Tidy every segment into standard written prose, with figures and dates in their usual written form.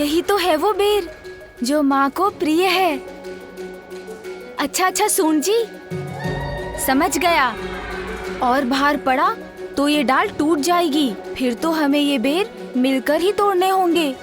यही तो है वो बेर जो माँ को प्रिय है। अच्छा सून जी, समझ गया। और बाहर पड़ा तो ये डाल टूट जाएगी, फिर तो हमें ये बेर मिलकर ही तोड़ने होंगे।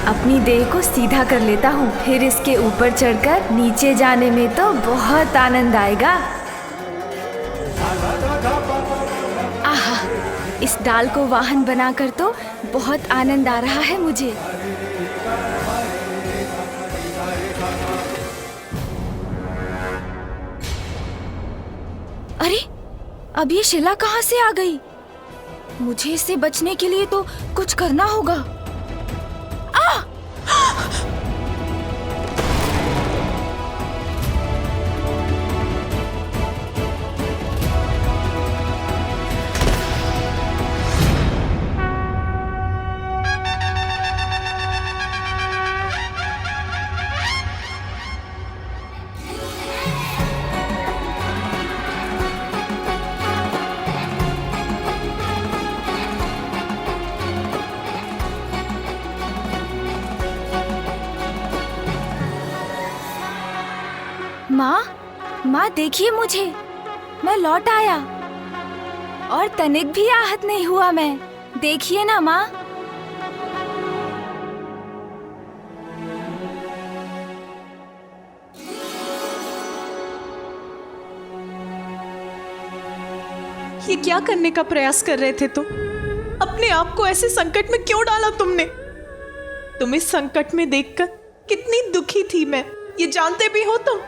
अपनी देह को सीधा कर लेता हूँ, फिर इसके ऊपर चढ़कर नीचे जाने में तो बहुत आनंद आएगा। आहा, इस डाल को वाहन बनाकर तो बहुत आनंद आ रहा है मुझे। अरे, अब ये शिला कहाँ से आ गई? मुझे इससे बचने के लिए तो कुछ करना होगा। माँ देखिए मुझे, मैं लौट आया और तनिक भी आहत नहीं हुआ मैं। देखिए ना माँ। ये क्या करने का प्रयास कर रहे थे तुम? अपने आप को ऐसे संकट में क्यों डाला तुमने? तुम इस संकट में देखकर कितनी दुखी थी मैं, ये जानते भी हो तुम?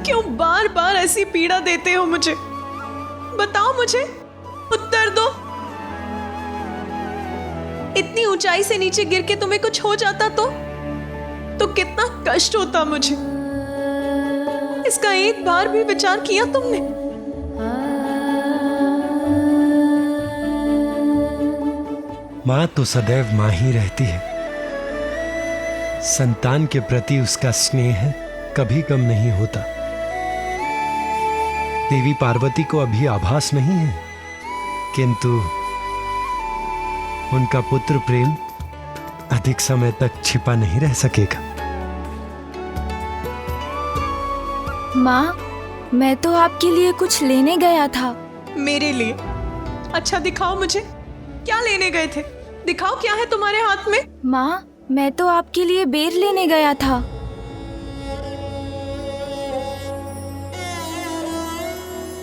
क्यों बार बार ऐसी पीड़ा देते हो मुझे? बताओ मुझे, उत्तर दो। इतनी ऊंचाई से नीचे गिर के तुम्हें कुछ हो जाता तो कितना कष्ट होता मुझे। इसका एक बार भी विचार किया तुमने? माँ तो सदैव माँ ही रहती है। संतान के प्रति उसका स्नेह कभी कम नहीं होता। देवी पार्वती को अभी आभास नहीं है, किंतु उनका पुत्र प्रेम अधिक समय तक छिपा नहीं रह सकेगा। माँ, मैं तो आपके लिए कुछ लेने गया था। मेरे लिए? अच्छा दिखाओ मुझे, क्या लेने गए थे? दिखाओ क्या है तुम्हारे हाथ में? माँ, मैं तो आपके लिए बेर लेने गया था।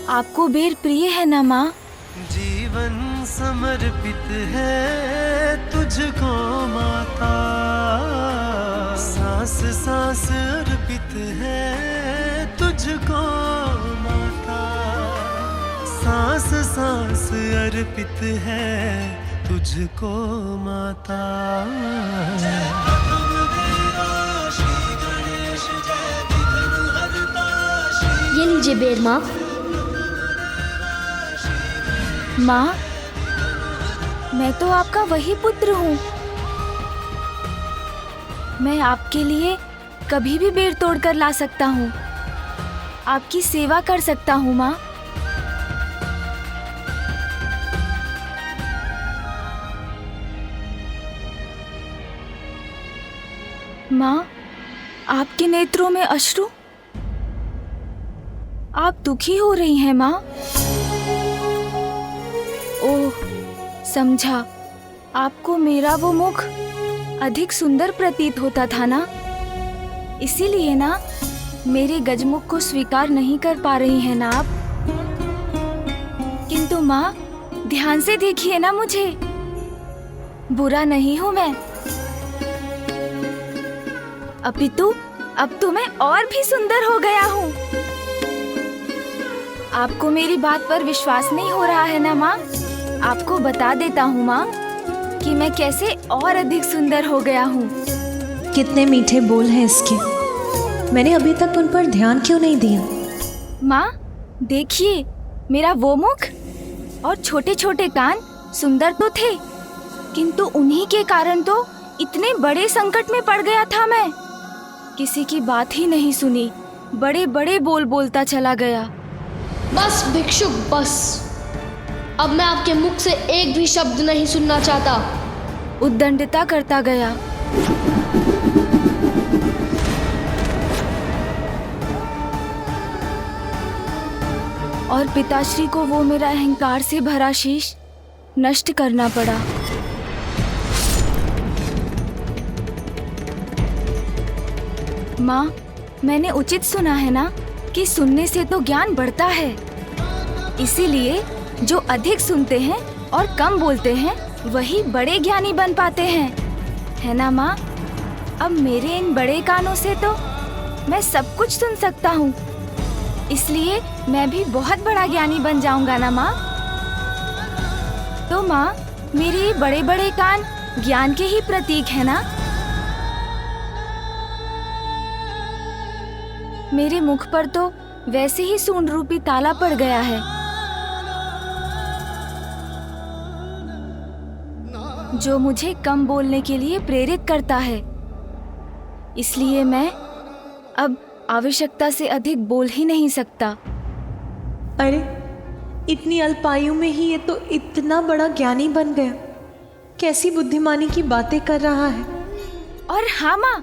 आपको बेर प्रिय है ना माँ? जीवन समर्पित है तुझको माता, सांस सांस अर्पित है तुझको माता, सांस सांस अर्पित है तुझको माता। ये लीजिए बेर माँ। माँ, मैं तो आपका वही पुत्र हूँ। मैं आपके लिए कभी भी बेर तोड़कर ला सकता हूँ, आपकी सेवा कर सकता हूँ माँ। माँ, आपके नेत्रों में अश्रु, आप दुखी हो रही हैं माँ। ओह, समझा, आपको मेरा वो मुख अधिक सुंदर प्रतीत होता था ना, इसीलिए ना मेरे गजमुख को स्वीकार नहीं कर पा रही हैं ना आप। किंतु माँ, ध्यान से देखिए ना मुझे, बुरा नहीं हूं मैं, अपितु अब तो मैं और भी सुंदर हो गया हूँ। आपको मेरी बात पर विश्वास नहीं हो रहा है ना माँ? आपको बता देता हूँ माँ कि मैं कैसे और अधिक सुंदर हो गया हूँ। कितने मीठे बोल हैं इसके, मैंने अभी तक उन पर ध्यान क्यों नहीं दिया? माँ देखिए, मेरा वो मुख और छोटे छोटे कान सुंदर तो थे, किंतु उन्हीं के कारण तो इतने बड़े संकट में पड़ गया था मैं। किसी की बात ही नहीं सुनी, बड़े बड़े बोल बोलता चला गया। बस भिक्षुक बस, अब मैं आपके मुख से एक भी शब्द नहीं सुनना चाहता। उद्दंडता करता गया। और पिताश्री को वो मेरा अहंकार से भरा शीश नष्ट करना पड़ा। माँ, मैंने उचित सुना है ना कि सुनने से तो ज्ञान बढ़ता है। इसीलिए जो अधिक सुनते हैं और कम बोलते हैं वही बड़े ज्ञानी बन पाते हैं, है ना माँ? अब मेरे इन बड़े कानों से तो मैं सब कुछ सुन सकता हूँ, इसलिए मैं भी बहुत बड़ा ज्ञानी बन जाऊंगा ना माँ? तो माँ, मेरे ये बड़े बड़े कान ज्ञान के ही प्रतीक है ना? मेरे मुख पर तो वैसे ही सूंड रूपी ताला पड़ गया है, जो मुझे कम बोलने के लिए प्रेरित करता है। इसलिए मैं अब आवश्यकता से अधिक बोल ही नहीं सकता। अरे, इतनी अल्पायु में ही ये तो इतना बड़ा ज्ञानी बन गया। कैसी बुद्धिमानी की बातें कर रहा है। और हाँ माँ,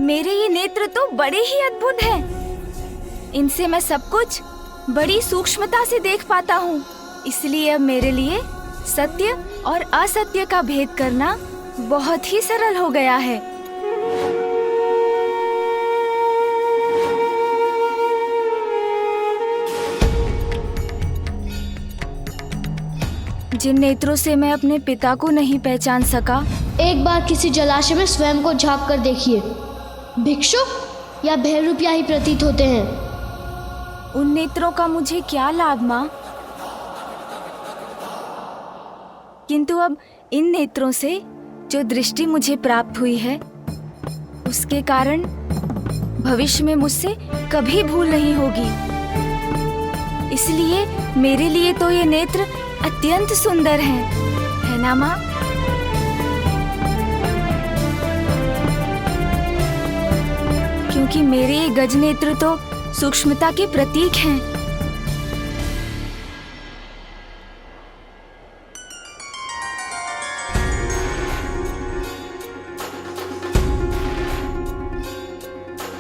मेरे ये नेत्र तो बड़े ही अद्भुत हैं। इनसे मैं सब कुछ बड़ी सूक्ष्मता से देख पाता हूँ। इसलिए अब मेरे लिए सत्य और असत्य का भेद करना बहुत ही सरल हो गया है। जिन नेत्रों से मैं अपने पिता को नहीं पहचान सका, एक बार किसी जलाशय में स्वयं को झांक कर देखिए, भिक्षुक या भैरूपिया ही प्रतीत होते हैं। उन नेत्रों का मुझे क्या लाभ माँ? किंतु अब इन नेत्रों से जो दृष्टि मुझे प्राप्त हुई है, उसके कारण भविष्य में मुझसे कभी भूल नहीं होगी। इसलिए मेरे लिए तो ये नेत्र अत्यंत सुंदर हैं, है ना माँ? क्योंकि मेरे ये गज नेत्र तो सूक्ष्मता के प्रतीक हैं।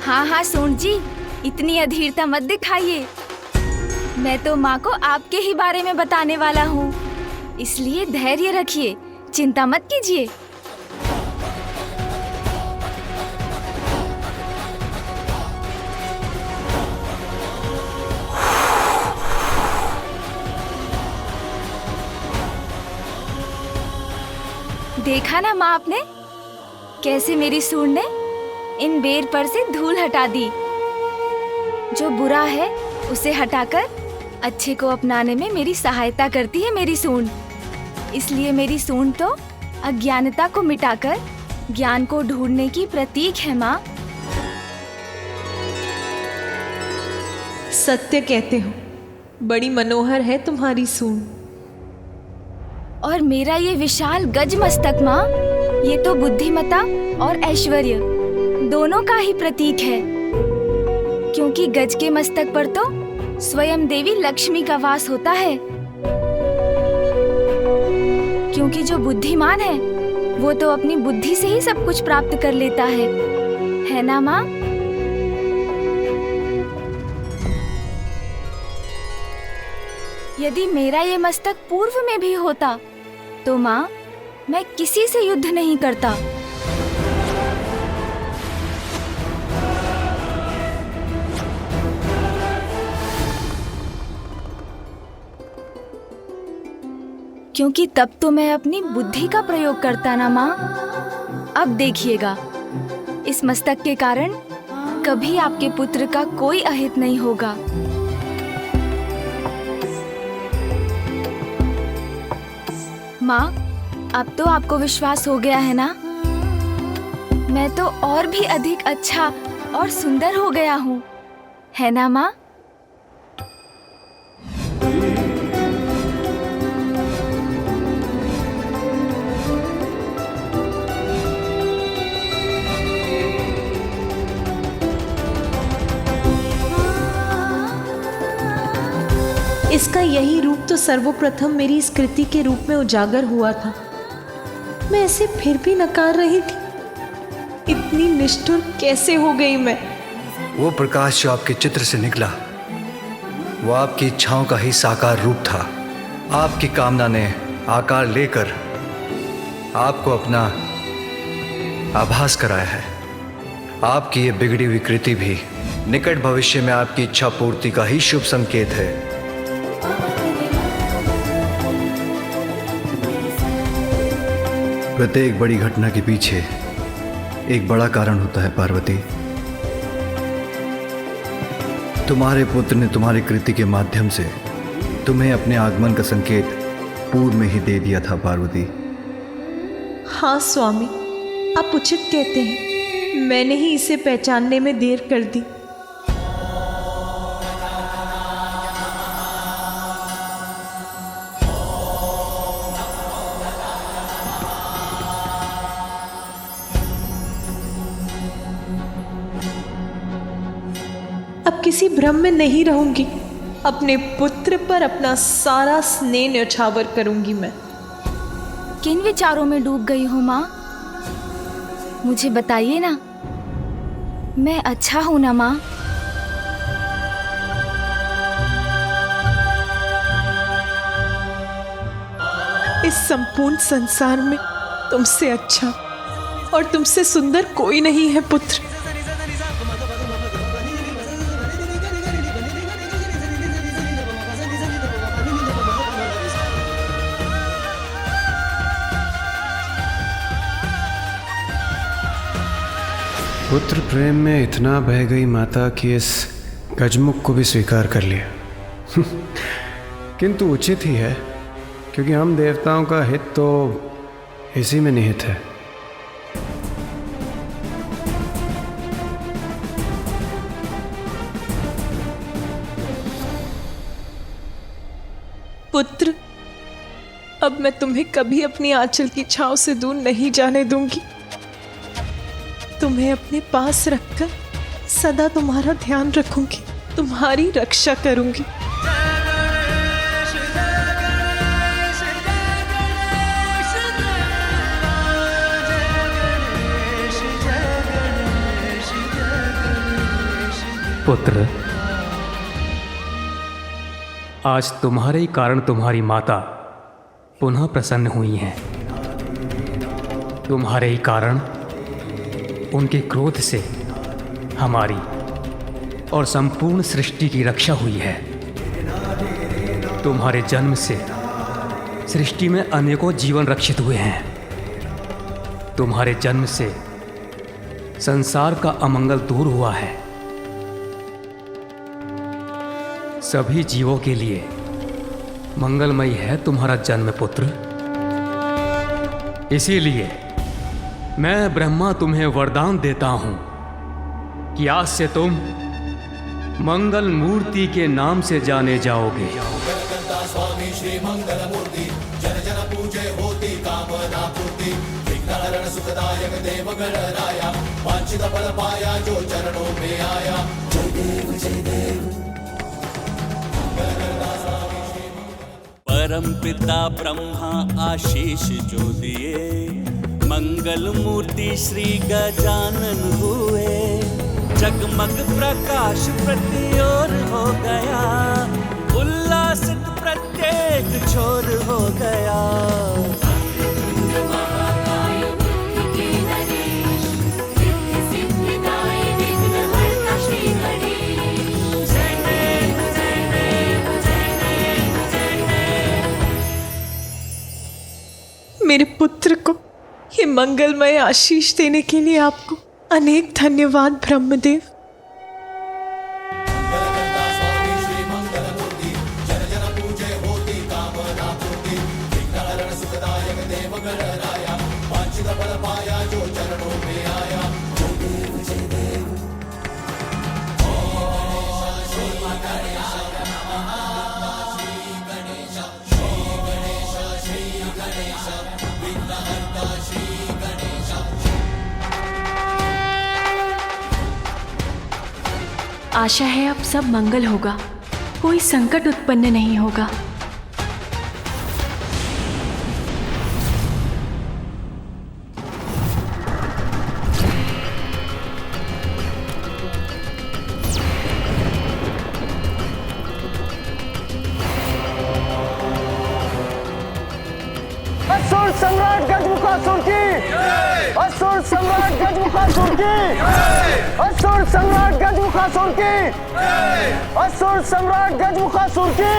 हाँ हाँ सूंड जी, इतनी अधीरता मत दिखाइए। मैं तो माँ को आपके ही बारे में बताने वाला हूँ, इसलिए धैर्य रखिए, चिंता मत कीजिए। देखा ना माँ आपने, कैसे मेरी सूंड ने इन बेर पर से धूल हटा दी। जो बुरा है उसे हटाकर अच्छे को अपनाने में मेरी सहायता करती है मेरी सूंड। इसलिए मेरी सूंड तो अज्ञानता को मिटाकर ज्ञान को ढूंढने की प्रतीक है माँ। सत्य कहते हो, बड़ी मनोहर है तुम्हारी सूंड। और मेरा ये विशाल गज मस्तक माँ, ये तो बुद्धिमता और ऐश्वर्य दोनों का ही प्रतीक है। क्योंकि गज के मस्तक पर तो स्वयं देवी लक्ष्मी का वास होता है। क्योंकि जो बुद्धिमान है वो तो अपनी बुद्धि से ही सब कुछ प्राप्त कर लेता है ना माँ? यदि मेरा ये मस्तक पूर्व में भी होता तो माँ, मैं किसी से युद्ध नहीं करता। क्योंकि तब तो मैं अपनी बुद्धि का प्रयोग करता ना माँ। अब देखिएगा, इस मस्तक के कारण कभी आपके पुत्र का कोई अहित नहीं होगा। माँ, अब तो आपको विश्वास हो गया है ना? मैं तो और भी अधिक अच्छा और सुंदर हो गया हूँ, है ना माँ? इसका यही रूप तो सर्वप्रथम मेरी इस कृति के रूप में उजागर हुआ था। मैं इसे फिर भी नकार रही थी। इतनी निष्ठुर कैसे हो गई मैं? वो प्रकाश जो आपके चित्र से निकला, वो आपकी इच्छाओं का ही साकार रूप था। आपकी कामना ने आकार लेकर आपको अपना आभास कराया है। आपकी ये बिगड़ी हुई कृति भी निकट भविष्य में आपकी इच्छा पूर्ति का ही शुभ संकेत है। प्रत्येक बड़ी घटना के पीछे एक बड़ा कारण होता है पार्वती। तुम्हारे पुत्र ने तुम्हारी कृति के माध्यम से तुम्हें अपने आगमन का संकेत पूर्व में ही दे दिया था पार्वती। हाँ स्वामी, आप उचित कहते हैं। मैंने ही इसे पहचानने में देर कर दी। अब किसी भ्रम में नहीं रहूंगी। अपने पुत्र पर अपना सारा स्नेह न्यौछावर करूंगी मैं। किन विचारों में डूब गई हूँ माँ? मुझे बताइए ना। मैं अच्छा हूँ ना माँ? इस संपूर्ण संसार में तुमसे अच्छा और तुमसे सुंदर कोई नहीं है पुत्र। पुत्र प्रेम में इतना बह गई माता कि इस गजमुख को भी स्वीकार कर लिया। किंतु उचित ही है, क्योंकि हम देवताओं का हित तो इसी में निहित है। पुत्र, अब मैं तुम्हें कभी अपनी आंचल की छांव से दूर नहीं जाने दूंगी। तुम्हें अपने पास रखकर सदा तुम्हारा ध्यान रखूंगी, तुम्हारी रक्षा करूंगी। पुत्र, आज तुम्हारे ही कारण तुम्हारी माता पुनः प्रसन्न हुई हैं। तुम्हारे ही कारण उनके क्रोध से हमारी और संपूर्ण सृष्टि की रक्षा हुई है। तुम्हारे जन्म से सृष्टि में अनेकों जीवन रक्षित हुए हैं। तुम्हारे जन्म से संसार का अमंगल दूर हुआ है। सभी जीवों के लिए मंगलमयी है तुम्हारा जन्म पुत्र। इसीलिए मैं ब्रह्मा तुम्हें वरदान देता हूं कि आज से तुम मंगल मूर्ति के नाम से जाने जाओगे। परम पिता ब्रह्मा आशीष जो दिए, मंगल मूर्ति श्री गजानन हुए। जगमग प्रकाश प्रति ओर हो गया, उल्लासित प्रत्येक छोर हो गया। मेरे पुत्र को ये मंगलमय आशीष देने के लिए आपको अनेक धन्यवाद ब्रह्मदेव। आशा है अब सब मंगल होगा, कोई संकट उत्पन्न नहीं होगा। असुर सम्राट गजमुखासुर की, असुर सम्राट गजमुखासुर की, असुर सम्राट गजमुखासुर की, असुर सम्राट गजमुखासुर की,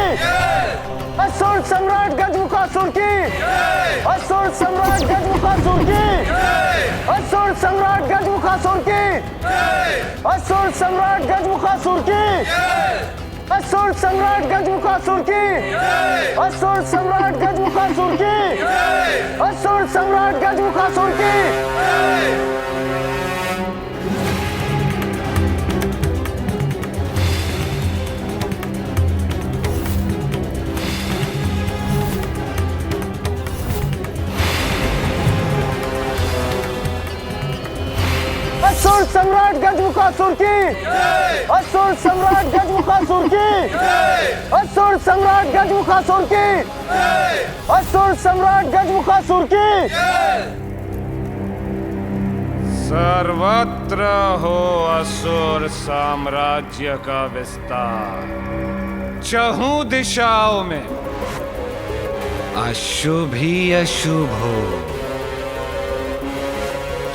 असुर सम्राट गजमुखासुर की, असुर सम्राट गजमुखासुर की, असुर सम्राट गजमुखासुर की, असुर सम्राट गजमुखासुर की, असुर सम्राट गजमुखासुर की, असुर सम्राट गजमुखासुर की, असुर सम्राट गजमुखासुर की। असुर सम्राट गजमुखासुर की, असुर सम्राट गजमुखासुर की, असुर सम्राट गजमुखासुर की, असुर सम्राट गजमुखासुर की। सर्वत्र हो असुर साम्राज्य का विस्तार, चहुं दिशाओं में अशुभ ही अशुभ हो,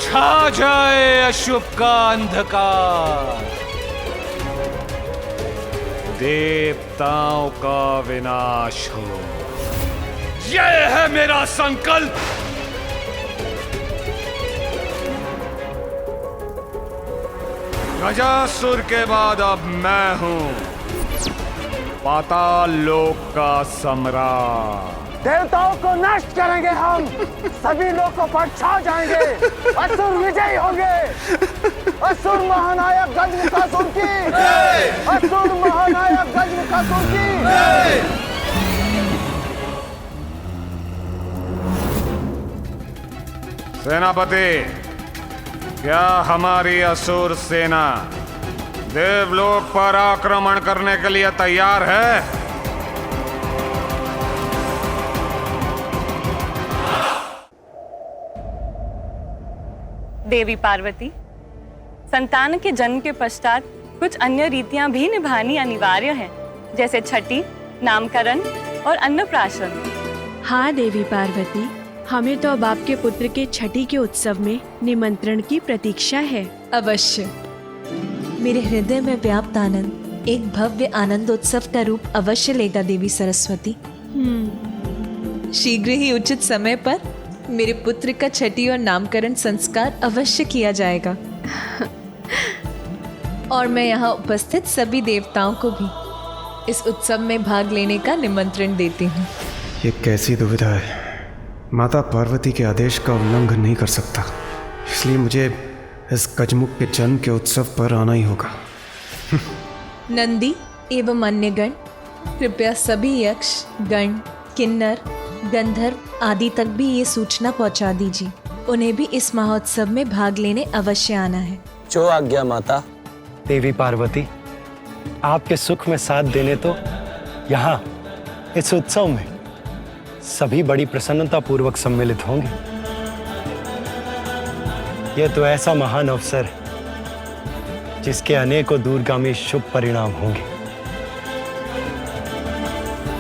छा जाए अशुभ का अंधकार, देवताओं का विनाश हो। यह है मेरा संकल्प। गजासुर के बाद अब मैं हूं पाताल लोक का सम्राट। देवताओं को नष्ट करेंगे हम, सभी लोगों पर छा जाएंगे, असुर विजयी होंगे। असुर महानायक गजमुखासुर की, असुर महानायक गजमुखासुर की। सेनापति, क्या हमारी असुर सेना देवलोक पर आक्रमण करने के लिए तैयार है? देवी पार्वती, संतान के जन्म के पश्चात कुछ अन्य रीतियां भी निभानी अनिवार्य हैं, जैसे छठी, नामकरण और अन्नप्राशन। हाँ देवी पार्वती, हमें तो अब आपके पुत्र के छठी के उत्सव में निमंत्रण की प्रतीक्षा है। अवश्य। मेरे हृदय में व्याप्त आनंद एक भव्य आनंदोत्सव का रूप अवश्य लेगा देवी सरस्वती। शीघ्र ही उचित समय पर मेरे पुत्र का छठी और नामकरण संस्कार अवश्य किया जाएगा। और मैं यहाँ उपस्थित सभी देवताओं को भी इस उत्सव में भाग लेने का निमंत्रण देती हूँ। ये कैसी दुविधा है। माता पार्वती के आदेश का उल्लंघन नहीं कर सकता, इसलिए मुझे इस गजमुख के जन्म के उत्सव पर आना ही होगा। नंदी एवं अन्य गण, कृपया सभी यक्ष, गण, किन्नर, गंधर्व आदि तक भी ये सूचना पहुंचा दीजिए। उन्हें भी इस महोत्सव में भाग लेने अवश्य आना है। जो आज्ञा माता। देवी पार्वती, आपके सुख में साथ देने तो यहाँ इस उत्सव में सभी बड़ी प्रसन्नता पूर्वक सम्मिलित होंगे। यह तो ऐसा महान अवसर है जिसके अनेकों दूरगामी शुभ परिणाम होंगे,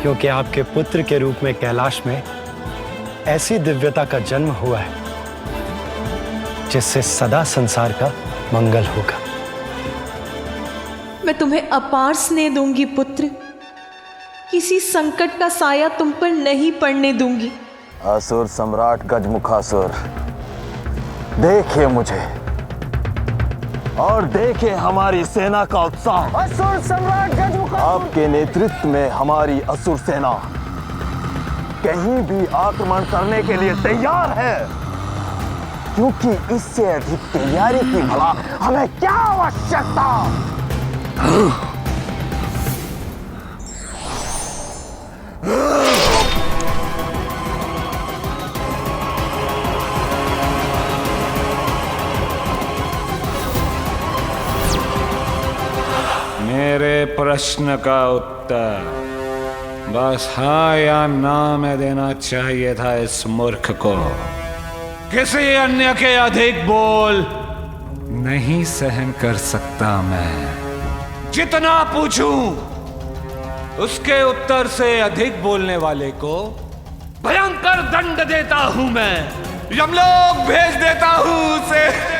क्योंकि आपके पुत्र के रूप में कैलाश में ऐसी दिव्यता का जन्म हुआ है जिससे सदा संसार का मंगल होगा। मैं तुम्हें अपार स्नेह दूंगी पुत्र, किसी संकट का साया तुम पर नहीं पड़ने दूंगी। असुर सम्राट गजमुखासुर, देखिए मुझे और देखिए हमारी सेना का उत्साह। असुर सम्राट गजमुखासुर, आपके नेतृत्व में हमारी असुर सेना कहीं भी आक्रमण करने के लिए तैयार है, क्योंकि इससे अधिक तैयारी की भला हमें क्या आवश्यकता। प्रश्न का उत्तर बस हाँ या ना में देना चाहिए था इस मूर्ख को। किसी अन्य के अधिक बोल नहीं सहन कर सकता मैं। जितना पूछूं उसके उत्तर से अधिक बोलने वाले को भयंकर दंड देता हूं मैं। यमलोक भेज देता हूं उसे।